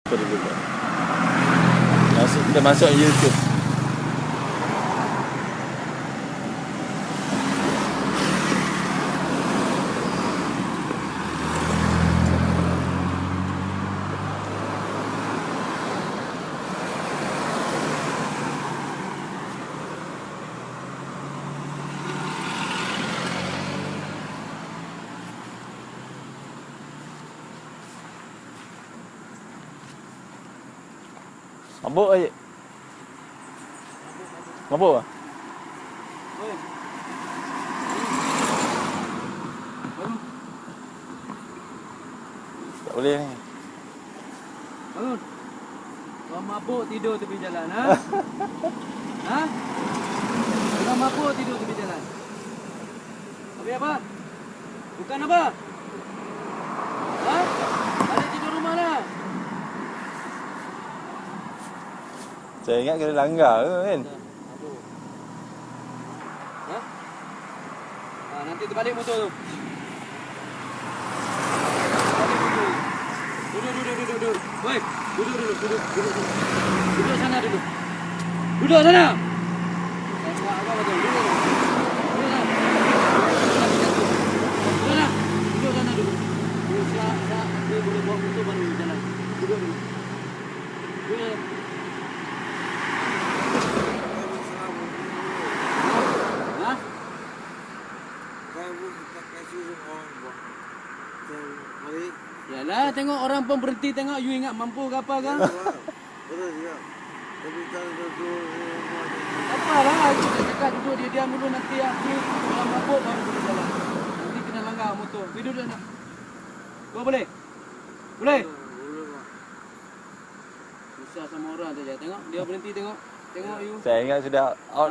Kita masuk YouTube. Mabuk aje. Mabuk ah? Tak boleh ni. Bangun. Kau mabuk tidur tepi jalan, ha? Ha? Kau mabuk tidur tepi jalan. Habis apa? Bukan apa? Ha? Balik tidur rumah lah. Saya ingat kena langgar ke kan? Mabuk. Ha? Ha, nanti terbalik motor tu. Balik motor. Duduk. Woi, duduk. Duduk sana dulu. Duduk sana. Apa betul? Duduk sana. Duduk sana dulu. Dia boleh bawa motor baru jalan. Duduk dulu. Duduk. Ha? Yalah, tengok orang pun berhenti tengok you ingat mampu ke apa kan? Betul juga. Tapi kalau duduk Apalah, aku cakap duduk dia diam dulu nanti aku orang mabuk baru boleh jalan. Nanti kena langgar motor. Pergi duduk nak. Kau boleh? Boleh? Susah sama orang saja. Tengok dia berhenti tengok. Tengok you. Saya ingat sudah out.